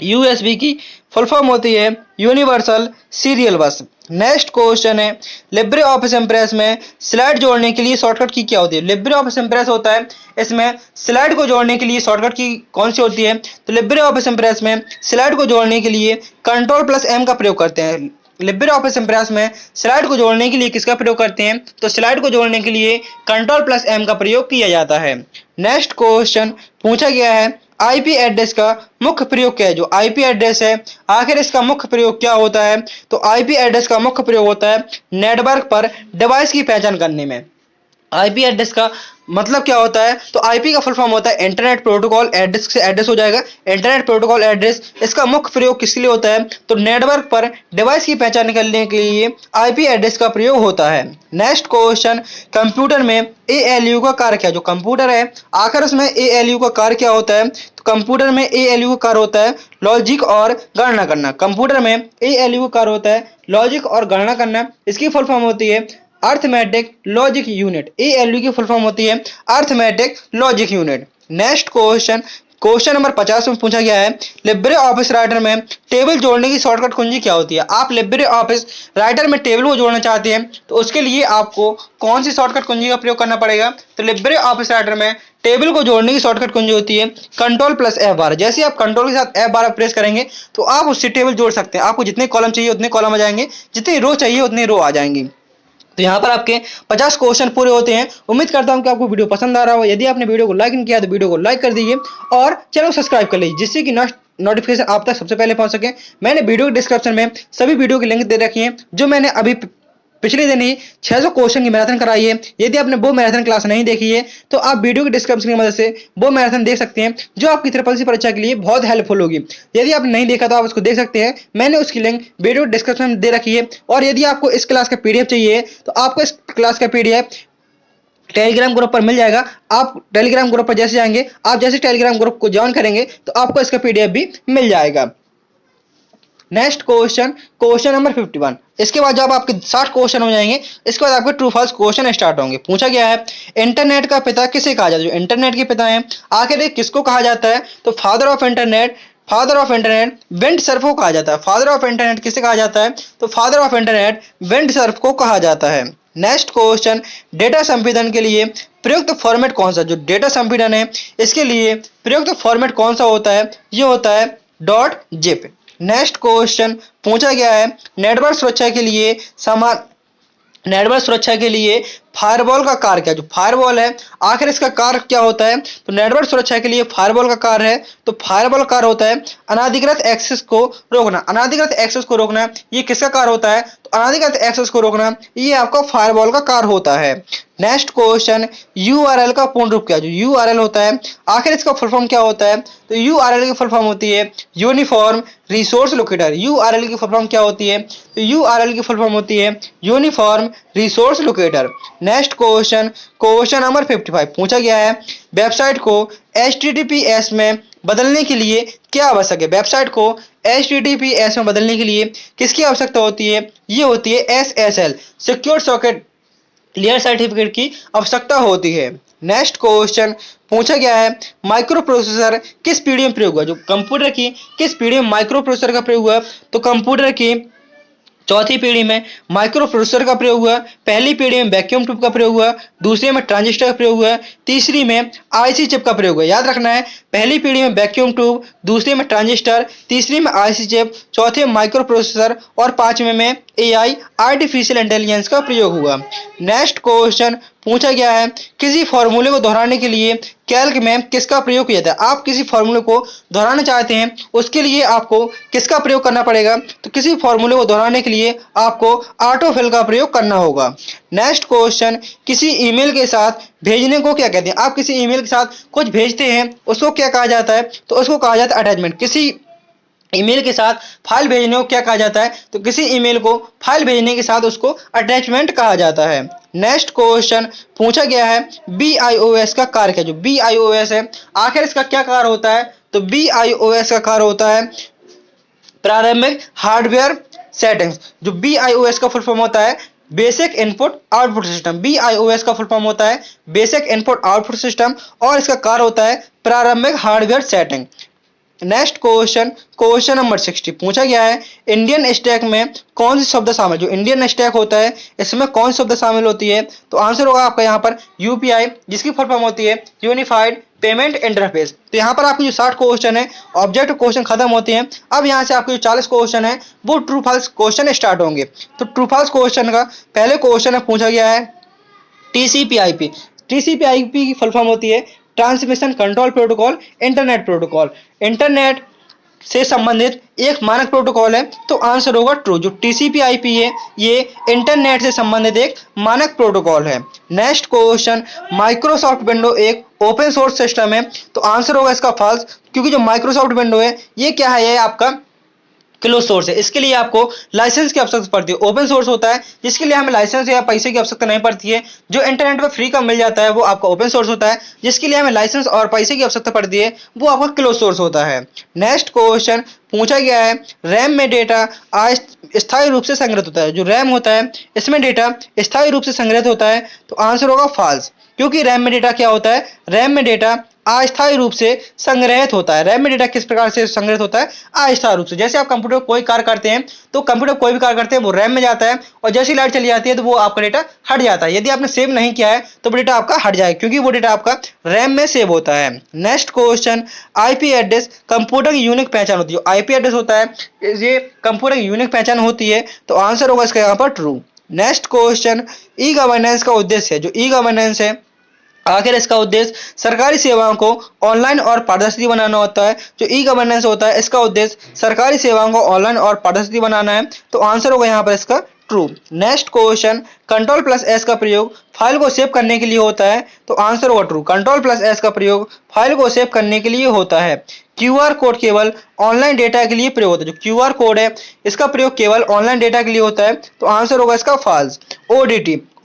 Speaker 2: यूएसबी की फुल फॉर्म होती है यूनिवर्सल सीरियल बस। नेक्स्ट क्वेश्चन है, लिब्रे ऑफिस इम्प्रेस में स्लाइड जोड़ने के लिए शॉर्टकट की क्या होती है? लिब्रे ऑफिस इम्प्रेस होता है, इसमें स्लाइड को जोड़ने के लिए शॉर्टकट की कौन सी होती है? तो लिब्रे ऑफिस इम्प्रेस में स्लाइड को जोड़ने के लिए Ctrl+M का प्रयोग करते हैं। लिब्रे ऑफिस इम्प्रेस में स्लाइड को जोड़ने के लिए किसका प्रयोग करते हैं? तो स्लाइड को जोड़ने के लिए Ctrl+M का प्रयोग किया जाता है। नेक्स्ट क्वेश्चन पूछा गया है, आईपी एड्रेस का मुख्य प्रयोग क्या है? जो आईपी एड्रेस है, आखिर इसका मुख्य प्रयोग क्या होता है? तो आईपी एड्रेस का मुख्य प्रयोग होता है नेटवर्क पर डिवाइस की पहचान करने में। आईपी एड्रेस का मतलब क्या होता है? तो आईपी का फुल फॉर्म होता है इंटरनेट प्रोटोकॉल एड्रेस, से एड्रेस हो जाएगा इंटरनेट प्रोटोकॉल एड्रेस। इसका मुख्य प्रयोग किसके लिए होता है? तो नेटवर्क पर डिवाइस की पहचान करने के लिए आईपी एड्रेस का प्रयोग होता है। नेक्स्ट क्वेश्चन, कंप्यूटर में एएलयू का कार्य क्या? जो कंप्यूटर है, आखिर उसमें एएलयू का कार्य क्या होता है? तो कंप्यूटर में एएलयू का कार्य होता है लॉजिक और गणना करना। कंप्यूटर में एएलयू का कार्य होता है लॉजिक और गणना करना। इसकी फुल फॉर्म होती है अर्थमेटिक लॉजिक यूनिट। एएलयू की फुल फॉर्म होती है arithmetic logic unit. Next question, question number 50 में पूछा गया है, लिब्रे ऑफिस राइटर में टेबल जोड़ने की शॉर्टकट कुंजी क्या होती है? आप लिब्रे ऑफिस राइटर में टेबल को जोड़ना चाहते हैं तो उसके लिए आपको कौन सी शॉर्टकट कुंजी का प्रयोग करना पड़ेगा? तो लिब्रे ऑफिस राइटर में टेबल को जोड़ने की शॉर्टकट कुंजी होती है Ctrl+F12। जैसे आप कंट्रोल के साथ F12 प्रेस करेंगे तो आप उससे टेबल जोड़ सकते हैं। आपको जितने कॉलम चाहिए उतने कॉलम आ जाएंगे, जितनी रो चाहिए उतनी रो आ जाएंगी। तो यहाँ पर आपके 50 क्वेश्चन पूरे होते हैं। उम्मीद करता हूँ कि आपको वीडियो पसंद आ रहा हो। यदि आपने वीडियो को लाइक नहीं किया तो वीडियो को लाइक कर दीजिए और चैनल को सब्सक्राइब कर लीजिए, जिससे कि नोटिफिकेशन आप तक सबसे पहले पहुंच सके। मैंने वीडियो के डिस्क्रिप्शन में सभी वीडियो की लिंक दे रखी है, जो मैंने अभी पिछले दिन ही 600 क्वेश्चन की मैराथन कराई है। यदि आपने वो मैराथन क्लास नहीं देखी है तो आप वीडियो के डिस्क्रिप्शन की मदद से वो मैराथन देख सकते हैं, जो आपकी ट्रिपल सी परीक्षा के लिए बहुत हेल्पफुल होगी। यदि आपने नहीं देखा तो आप उसको देख सकते हैं, मैंने उसकी लिंक वीडियो डिस्क्रिप्शन में दे रखी है। और यदि आपको इस क्लास का पीडीएफ चाहिए तो आपको इस क्लास का पीडीएफ टेलीग्राम ग्रुप पर मिल जाएगा। आप टेलीग्राम ग्रुप पर जैसे जाएंगे, आप जैसे टेलीग्राम ग्रुप को ज्वाइन करेंगे तो आपको इसका पीडीएफ भी मिल जाएगा। Next question, question number 51। इसके बाद जब आपके 60 क्वेश्चन हो जाएंगे, इसके बाद आपके ट्रू फॉल्स क्वेश्चन स्टार्ट होंगे। पूछा गया है, इंटरनेट का पिता किसे कहा जाता है? जो इंटरनेट के पिता हैं, आखिर किसको कहा जाता है? तो father of internet wind Surf को कहा जाता है। फादर ऑफ इंटरनेट किसे कहा जाता है? तो father of internet wind Surf को कहा जाता है। नेक्स्ट क्वेश्चन, डेटा संपीड़न के लिए प्रयुक्त फॉर्मेट कौन सा? जो डेटा संपीड़न है, इसके लिए प्रयुक्त फॉर्मेट कौन सा होता है? ये होता है .zip। नेक्स्ट क्वेश्चन पूछा गया है, नेटवर्क सुरक्षा के लिए फायरवॉल का कार्य क्या? जो फायरवॉल है, आखिर इसका कार्य क्या होता है? तो नेटवर्क सुरक्षा के लिए फायरवॉल का कार्य है, तो फायरवॉल कार्य होता है अनाधिकृत एक्सेस को रोकना। अनाधिकृत एक्सेस को रोकना, ये किसका कार्य होता है? तो अनाधिकृत एक्सेस को रोकना ये आपका फायरवॉल का कार्य होता है। नेक्स्ट क्वेश्चन, यूआरएल का पूर्ण रूप क्या? जो यूआरएल होता है, आखिर इसका फुल फॉर्म क्या होता है? तो यूआरएल की फुल फॉर्म होती है यूनिफॉर्म रिसोर्स लोकेटर। यूआरएल की फुल फॉर्म क्या होती है? तो यूआरएल की फुल फॉर्म होती है uniform resource locator. Next question, question number 55। पूछा गया है, वेबसाइट को HTTPS में बदलने के लिए क्या आवश्यक है? वेबसाइट को HTTPS में बदलने के लिए किसकी आवश्यकता होती है? ये होती है SSL, secure socket layer certificate की आवश्यकता होती है। नेक्स्ट क्वेश्चन पूछा गया है, माइक्रो प्रोसेसर किस पीढ़ी में प्रयोग हुआ? जो कंप्यूटर की किस पीढ़ी में माइक्रो प्रोसेसर का प्रयोग हुआ? तो कंप्यूटर की चौथी पीढ़ी में माइक्रो प्रोसेसर का प्रयोग हुआ। पहली पीढ़ी में वैक्यूम ट्यूब का प्रयोग हुआ, दूसरी में ट्रांजिस्टर का प्रयोग हुआ, तीसरी में आईसी चिप का प्रयोग हुआ। याद रखना है, पहली पीढ़ी में वैक्यूम ट्यूब, दूसरी में ट्रांजिस्टर, तीसरी में आईसी चिप, चौथे में माइक्रो प्रोसेसर और पांचवें में एआई आर्टिफिशियल इंटेलिजेंस का प्रयोग हुआ। नेक्स्ट क्वेश्चन पूछा गया है, किसी फॉर्मूले को दोहराने के लिए कैल्क में किसका प्रयोग किया जाता है। आप किसी फॉर्मूले को दोहराना चाहते हैं, उसके लिए आपको किसका प्रयोग करना पड़ेगा, तो किसी फॉर्मूले को दोहराने के लिए आपको ऑटोफिल का प्रयोग करना होगा। नेक्स्ट क्वेश्चन, किसी ईमेल के साथ भेजने को क्या कहते हैं। आप किसी ईमेल के साथ कुछ भेजते हैं, उसको क्या कहा जाता है, तो उसको कहा जाता है अटैचमेंट। किसी ईमेल के साथ फाइल भेजने को क्या कहा जाता है, तो किसी ईमेल को फाइल भेजने के साथ उसको अटैचमेंट कहा जाता है। नेक्स्ट क्वेश्चन पूछा गया है BIOS का कार्य क्या। जो BIOS है आखिर इसका क्या कार्य होता है, तो BIOS का कार्य होता है प्रारंभिक हार्डवेयर सेटिंग्स। जो BIOS का फुल फॉर्म होता है basic input output system. BIOS का फुल फॉर्म होता है बेसिक इनपुट आउटपुट सिस्टम और इसका कार्य होता है प्रारंभिक hardware setting. Next question, question number 60 पूछा गया है इंडियन स्टैक में कौन सी शब्द शामिल। जो इंडियन स्टैक होता है इसमें कौन सी शब्द शामिल होती है, तो आंसर होगा आपका यहाँ पर UPI, जिसकी फुल फॉर्म होती है यूनिफाइड पेमेंट इंटरफेस। तो यहाँ पर आपके जो 60 क्वेश्चन है ऑब्जेक्टिव क्वेश्चन खत्म होते हैं। अब यहाँ से आपके जो 40 क्वेश्चन है वो ट्रू फॉल्स क्वेश्चन स्टार्ट होंगे। तो ट्रू फॉल्स क्वेश्चन का पहले क्वेश्चन है पूछा गया है TCP/IP। TCP/IP की फुल फॉर्म होती है transmission control protocol internet protocol. Internet से संबंधित एक मानक प्रोटोकॉल है, तो आंसर होगा ट्रू। जो TCP/IP है ये इंटरनेट से संबंधित एक मानक प्रोटोकॉल है। नेक्स्ट क्वेश्चन, माइक्रोसॉफ्ट विंडो एक ओपन सोर्स सिस्टम है, तो आंसर होगा इसका फॉल्स, क्योंकि जो माइक्रोसॉफ्ट विंडो है ये क्या है, ये आपका क्लोज सोर्स है। इसके लिए आपको लाइसेंस की आवश्यकता पड़ती है। ओपन सोर्स होता है जिसके लिए हमें लाइसेंस या पैसे की आवश्यकता नहीं पड़ती है। जो इंटरनेट पर फ्री का मिल जाता है वो आपका ओपन सोर्स होता है, जिसके लिए हमें लाइसेंस और पैसे की आवश्यकता पड़ती है वो आपका क्लोज सोर्स होता है। नेक्स्ट क्वेश्चन पूछा गया है रैम में डेटा स्थायी रूप से संग्रहित होता है। जो रैम होता है इसमें डेटा स्थायी रूप से संग्रहित होता है, तो आंसर होगा फॉल्स, क्योंकि रैम में डेटा क्या होता है, रैम में डेटा अस्थायी रूप से संग्रहित होता है। रैम में डेटा किस प्रकार से संग्रहित होता है, अस्थायी रूप से। जैसे आप कंप्यूटर कोई कार्य करते हैं तो कंप्यूटर कोई भी कार्य करते हैं वो रैम में जाता है, और जैसे लाइट चली जाती है तो वो आपका डेटा हट जाता है। यदि आपने सेव नहीं किया है तो वो डेटा आपका हट जाएगा, क्योंकि वो डेटा आपका रैम में सेव होता है। Next question, IP address computer की यूनिक पहचान होती है। IP एड्रेस होता है ये कंप्यूटर की यूनिक पहचान होती है, तो आंसर होगा इसका यहाँ पर true. Next question, e governance का उद्देश्य है। जो ई गवर्नेंस है आखिर इसका उद्देश्य सरकारी सेवाओं को ऑनलाइन और पारदर्शी बनाना होता है। जो ई गवर्नेंस होता है इसका उद्देश्य सरकारी सेवाओं को ऑनलाइन और पारदर्शी बनाना है, तो आंसर होगा यहाँ पर इसका ट्रू। नेक्स्ट क्वेश्चन, Ctrl+S का प्रयोग फाइल को सेव करने के लिए होता है, तो आंसर होगा ट्रू। Ctrl+S का प्रयोग फाइल को सेव करने के लिए होता है। QR कोड केवल ऑनलाइन डेटा के लिए प्रयोग होता है। जो QR कोड है इसका प्रयोग केवल ऑनलाइन डेटा के लिए होता है, तो आंसर होगा इसका false.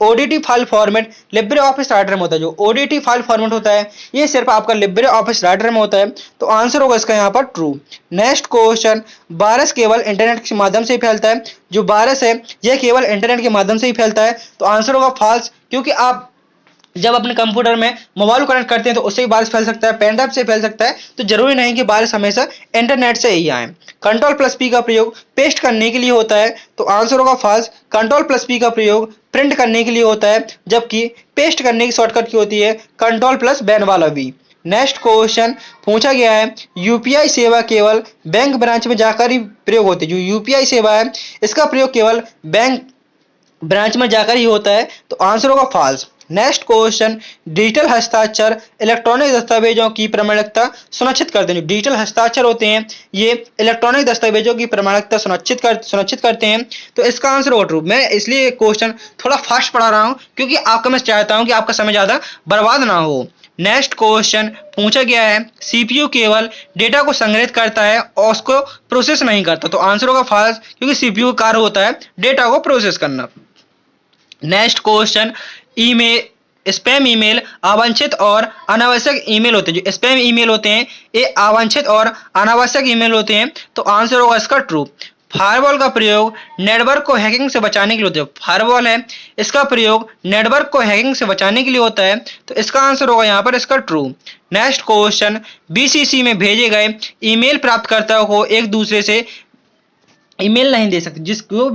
Speaker 2: ODT file format LibreOffice writer में होता है। जो ODT फाइल फॉर्मेट होता है ये सिर्फ आपका लिब्रे ऑफिस राइटर में होता है, तो आंसर होगा इसका यहाँ पर ट्रू। नेक्स्ट क्वेश्चन, वायरस केवल इंटरनेट के माध्यम से ही फैलता है। जो वायरस है यह केवल इंटरनेट के माध्यम से ही फैलता है, तो आंसर होगा फॉल्स, क्योंकि आप जब अपने कंप्यूटर में मोबाइल कनेक्ट करते हैं तो उससे भी वायरस फैल सकता है, पेन ड्राइव से फैल सकता है, तो जरूरी नहीं कि वायरस हमेशा इंटरनेट से ही आए। Ctrl+P का प्रयोग पेस्ट करने के लिए होता है, तो आंसर होगा फॉल्स। Ctrl+P का प्रयोग प्रिंट करने के लिए होता है, जबकि पेस्ट करने की शॉर्टकट की होती है Ctrl+N+V। नेक्स्ट क्वेश्चन पूछा गया है UPI सेवा केवल बैंक ब्रांच में जाकर ही प्रयोग होती है। जो UPI सेवा है इसका प्रयोग केवल बैंक ब्रांच में जाकर ही होता है, तो आंसर होगा फॉल्स। नेक्स्ट क्वेश्चन, डिजिटल हस्ताक्षर इलेक्ट्रॉनिक दस्तावेजों की प्रामाणिकता सुनिश्चित करते हैं। जो डिजिटल हस्ताक्षर होते हैं ये इलेक्ट्रॉनिक दस्तावेजों की प्रामाणिकता सुनिश्चित करते हैं, तो इसका आंसर होगा ट्रू। मैं इसलिए क्वेश्चन थोड़ा फास्ट पढ़ा रहा हूं, क्योंकि आपका मैं चाहता हूं कि आपका समय ज्यादा बर्बाद ना हो। नेक्स्ट क्वेश्चन पूछा गया है CPU केवल डेटा को संग्रहित करता है और उसको प्रोसेस नहीं करता, तो आंसर होगा फॉल्स, क्योंकि CPU का कार्य होता है डेटा को प्रोसेस करना। नेक्स्ट क्वेश्चन, स्पैम ईमेल अवांछित और अनावश्यक ईमेल होते हैं। जो स्पैम ईमेल होते हैं ये अवांछित और अनावश्यक ईमेल होते हैं, तो आंसर होगा इसका ट्रू। फायरवॉल का प्रयोग नेटवर्क को हैकिंग से बचाने के लिए होता है। फायरवॉल है इसका प्रयोग नेटवर्क को हैकिंग से बचाने के लिए होता है, तो इसका आंसर होगा यहाँ पर इसका ट्रू। नेक्स्ट क्वेश्चन, BCC में भेजे गए ईमेल प्राप्तकर्ताओं को एक दूसरे से ईमेल नहीं दे सकते। जो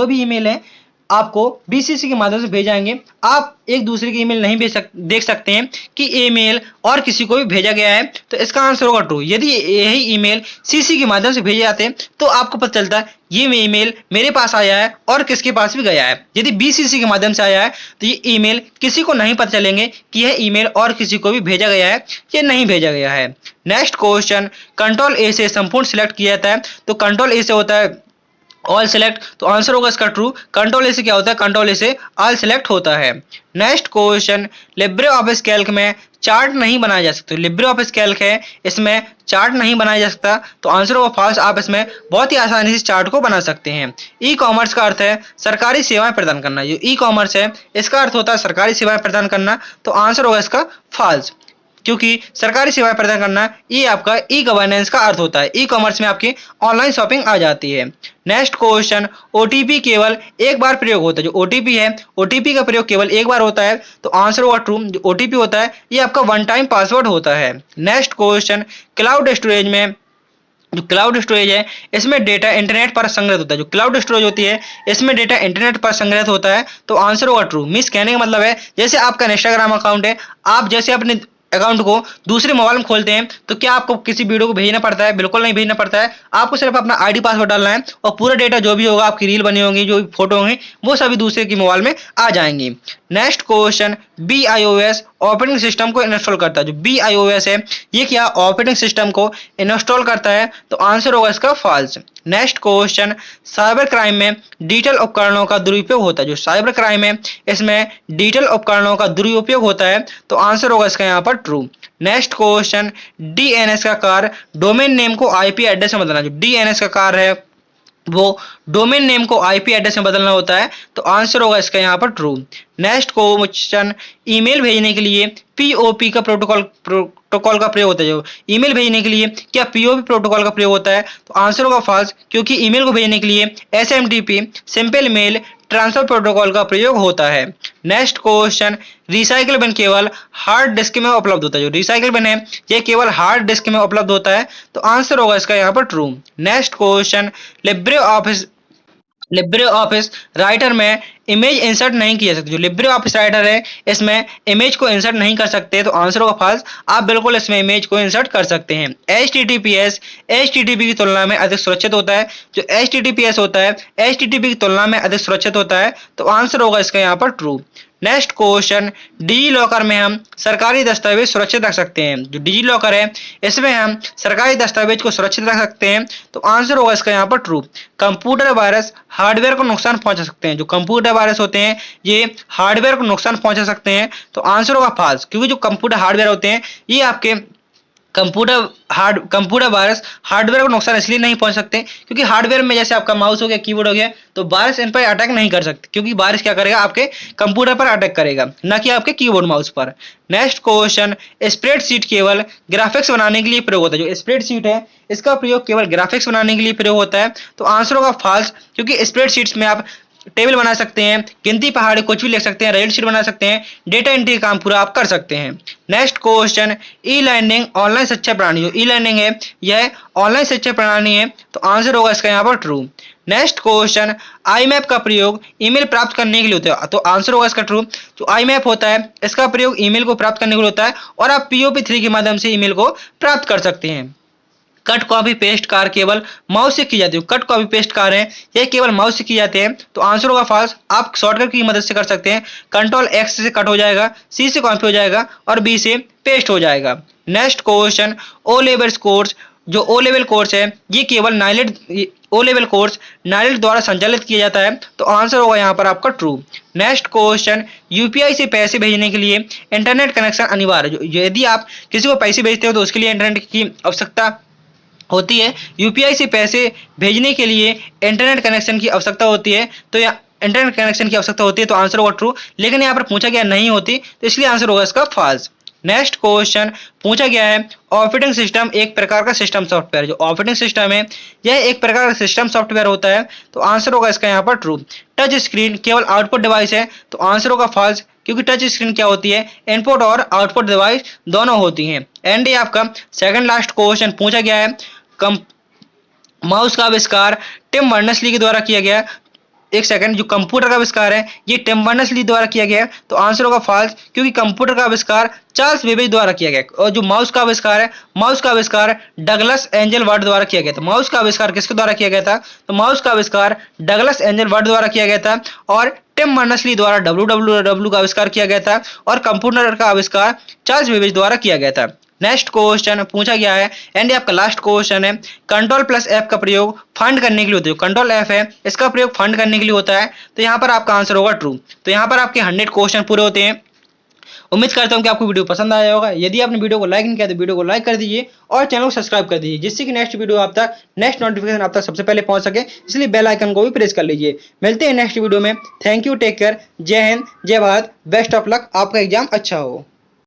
Speaker 2: भी ईमेल है आपको BCC के माध्यम से भेजाएंगे। आप एक दूसरे की ईमेल नहीं देख सकते हैं कि ईमेल और किसी को भी भेजा गया है, तो इसका आंसर होगा ट्रू। यदि यही ईमेल CC के माध्यम से भेजे जाते हैं तो आपको पता चलता है ये ईमेल मेरे पास आया है और किसके पास भी गया है। यदि BCC के माध्यम से आया है तो ये ईमेल किसी को नहीं पता चलेंगे कि यह ईमेल और किसी को भी भेजा गया है या नहीं भेजा गया है। नेक्स्ट क्वेश्चन, कंट्रोल A से संपूर्ण सिलेक्ट किया जाता है, तो कंट्रोल A से होता है ऑल सिलेक्ट, तो आंसर होगा इसका ट्रू। कंट्रोल ए से क्या होता है, कंट्रोल ए से ऑल सिलेक्ट होता है। Next question, Libre office Calc में चार्ट नहीं बनाया जा सकता। लिब्रे ऑफिस कैल्क है, इसमें चार्ट नहीं बनाया जा सकता, तो आंसर होगा फॉल्स। आप इसमें बहुत ही आसानी से चार्ट को बना सकते हैं। ई कॉमर्स का अर्थ है सरकारी सेवाएं प्रदान करना। जो ई कॉमर्स है इसका अर्थ होता है सरकारी सेवाएं प्रदान करना, तो आंसर होगा इसका फॉल्स, क्योंकि सरकारी सेवाएं प्रदान करना ये आपका ई गवर्नेंस का अर्थ होता है। ई कॉमर्स में आपकी ऑनलाइन शॉपिंग आ जाती है। नेक्स्ट क्वेश्चन, ओटीपी केवल एक बार प्रयोग होता है। जो ओटीपी है, ओटीपी का प्रयोग केवल एक बार होता है, तो आंसर होगा ट्रू। जो ओटीपी होता है ये आपका वन टाइम पासवर्ड होता है। नेक्स्ट क्वेश्चन, क्लाउड स्टोरेज में जो क्लाउड स्टोरेज है इसमें डेटा इंटरनेट पर संग्रहित होता है। जो क्लाउड स्टोरेज होती है इसमें डेटा इंटरनेट पर संग्रहित होता है, तो आंसर होगा ट्रू। मींस कहने का मतलब है जैसे आपका इंस्टाग्राम अकाउंट है, आप जैसे अपने अकाउंट को दूसरे मोबाइल में खोलते हैं तो क्या आपको किसी वीडियो को भेजना पड़ता है? बिल्कुल नहीं भेजना पड़ता है। आपको सिर्फ अपना आईडी पासवर्ड डालना है और पूरा डेटा जो भी होगा, आपकी रील बनी होंगी, जो भी फोटो होंगी, वो सभी दूसरे की मोबाइल में आ जाएंगी। Next question, BIOS operating system को इंस्टॉल करता है। जो BIOS है ये क्या ऑपरेटिंग सिस्टम को इंस्टॉल करता है, तो आंसर होगा इसका false. Next question, cyber crime में डिजिटल उपकरणों का दुरुपयोग होता है। जो साइबर क्राइम है इसमें डिजिटल उपकरणों का दुरुपयोग होता है, तो आंसर होगा इसका यहाँ पर ट्रू। नेक्स्ट क्वेश्चन, DNS का कार्य डोमेन नेम को IP एड्रेस में बदलना। जो DNS का कार्य है वो डोमेन नेम को IP एड्रेस में बदलना होता है, तो आंसर होगा इसका यहाँ पर ट्रू। नेक्स्ट क्वेश्चन, ईमेल भेजने के लिए POP का प्रोटोकॉल का प्रयोग होता है। जो ईमेल भेजने के लिए क्या POP प्रोटोकॉल का प्रयोग होता है, तो आंसर होगा फॉल्स, क्योंकि ईमेल को भेजने के लिए SMTP simple mail transfer protocol का प्रयोग होता है। नेक्स्ट क्वेश्चन, रिसाइकल बिन केवल हार्ड डिस्क में उपलब्ध होता है। जो रिसाइकल बिन है ये केवल हार्ड डिस्क में उपलब्ध होता है, तो आंसर होगा इसका यहाँ पर true. Next question, Libre office writer में इमेज इंसर्ट नहीं किया सकते। जो लिब्रे ऑफिस राइटर है इसमें इमेज को इंसर्ट नहीं कर सकते, तो आंसर होगा फॉल्स। आप बिल्कुल इसमें इमेज को इंसर्ट कर सकते हैं। HTTPS HTTP की तुलना में अधिक सुरक्षित होता है। जो HTTPS होता है HTTP की तुलना में अधिक सुरक्षित होता है, तो आंसर होगा इसका यहाँ पर true. Next question, digi locker में हम सरकारी दस्तावेज सुरक्षित रख सकते हैं। जो डिजी लॉकर है इसमें हम सरकारी दस्तावेज को सुरक्षित रख सकते हैं, तो आंसर होगा इसका यहाँ पर ट्रू। कंप्यूटर वायरस हार्डवेयर को नुकसान पहुंचा सकते हैं। जो कंप्यूटर वायरस होते हैं ये हार्डवेयर को नुकसान पहुंचा सकते हैं, तो आंसर होगा फॉल्स, क्योंकि जो कंप्यूटर हार्डवेयर होते हैं ये आपके कंप्यूटर वायरस हार्डवेयर को नुकसान इसलिए नहीं पहुंच सकते क्योंकि हार्डवेयर में जैसे आपका माउस हो गया, कीबोर्ड हो गया, तो वायरस इन पर अटैक नहीं कर सकते, क्योंकि वायरस क्या करेगा आपके कंप्यूटर पर अटैक करेगा, ना कि आपके कीबोर्ड माउस पर। नेक्स्ट क्वेश्चन, स्प्रेडशीट केवल ग्राफिक्स बनाने के लिए प्रयोग होता है। जो स्प्रेडशीट है इसका प्रयोग केवल ग्राफिक्स बनाने के लिए प्रयोग होता है, तो आंसर होगा फॉल्स, क्योंकि स्प्रेडशीट्स में आप टेबल बना सकते हैं, गिनती पहाड़ी कुछ भी लिख सकते हैं, रेड शीट बना सकते हैं, डेटा एंट्री काम पूरा आप कर सकते हैं। Next question, e learning online शिक्षा प्रणाली। जो ई लर्निंग है यह ऑनलाइन शिक्षा प्रणाली है, तो आंसर होगा इसका यहाँ पर ट्रू। नेक्स्ट क्वेश्चन, IMAP का प्रयोग ईमेल प्राप्त करने के लिए होता है, तो आंसर होगा इसका ट्रू। जो IMAP होता है इसका प्रयोग ईमेल को प्राप्त करने के लिए होता है और आप POP3 के माध्यम से ईमेल को प्राप्त कर सकते हैं। कट कॉपी पेस्ट कार्य केवल माउस से की जाती है। कट कॉपी पेस्ट कार्य है ये केवल माउस से की जाते हैं, तो आंसर होगा फॉल्स। आप शॉर्टकट की मदद से कर सकते हैं। Ctrl+X से कट हो जाएगा, C से कॉपी हो जाएगा और B से पेस्ट हो जाएगा। Next question, O level course. जो ओ लेवल कोर्स है ये केवल नाइलेट द्वारा संचालित किया जाता है, तो आंसर होगा यहाँ पर आपका ट्रू। नेक्स्ट क्वेश्चन, UPI से पैसे भेजने के लिए इंटरनेट कनेक्शन अनिवार्य है। यदि आप किसी को पैसे भेजते हो तो उसके लिए इंटरनेट की आवश्यकता होती है। UPI से पैसे भेजने के लिए इंटरनेट कनेक्शन की आवश्यकता होती है, तो या इंटरनेट कनेक्शन की आवश्यकता होती है, तो आंसर होगा ट्रू। लेकिन यहाँ पर पूछा गया नहीं होती, तो इसलिए आंसर होगा इसका फॉल्स। नेक्स्ट क्वेश्चन पूछा गया है, ऑपरेटिंग सिस्टम एक प्रकार का सिस्टम सॉफ्टवेयर। जो ऑपरेटिंग सिस्टम है यह एक प्रकार का सिस्टम सॉफ्टवेयर होता है, तो आंसर होगा इसका यहाँ पर ट्रू। टच स्क्रीन केवल आउटपुट डिवाइस है, तो आंसर होगा फॉल्स, क्योंकि टच स्क्रीन क्या होती है, इनपुट और आउटपुट डिवाइस दोनों होती हैं। एंड ये आपका सेकंड लास्ट क्वेश्चन पूछा गया है, माउस का आविष्कार टिम बर्नर्स-ली के द्वारा किया गया। एक सेकंड, जो कंप्यूटर का आविष्कार है ये टिम बर्नर्स-ली द्वारा किया गया है, तो आंसर होगा फॉल्स, क्योंकि कंप्यूटर का आविष्कार चार्ल्स बेबेज द्वारा किया गया है। और जो माउस का आविष्कार है, माउस का आविष्कार डगलस एंजल वर्ड द्वारा किया गया था। माउस का आविष्कार किसके द्वारा किया गया था? तो माउस का आविष्कार डगलस एंजल वर्ड द्वारा किया गया था और टिम बर्नर्स-ली द्वारा डब्ल्यूडब्ल्यूडब्ल्यू का आविष्कार किया गया था और कंप्यूटर का आविष्कार चार्ल्स बेबेज द्वारा किया गया था। नेक्स्ट क्वेश्चन पूछा गया है एंड ये आपका लास्ट क्वेश्चन है, कंट्रोल प्लस एफ का प्रयोग फंड करने के लिए होता है। कंट्रोल एफ है, इसका प्रयोग फंड करने के लिए होता है, तो यहाँ पर आपका आंसर होगा ट्रू। तो यहाँ पर आपके 100 क्वेश्चन पूरे होते हैं। उम्मीद करता हूँ कि आपको वीडियो पसंद आया होगा। यदि आपने वीडियो को लाइक नहीं किया तो वीडियो को लाइक कर दीजिए और चैनल को सब्सक्राइब कर दीजिए, जिससे कि नेक्स्ट वीडियो आप तक, नेक्स्ट नोटिफिकेशन आप तक सबसे पहले पहुंच सके। इसलिए बेल आइकन को भी प्रेस कर लीजिए। मिलते हैं नेक्स्ट वीडियो में। थैंक यू, टेक केयर, जय हिंद, जय भारत, बेस्ट ऑफ लक, आपका एग्जाम अच्छा हो।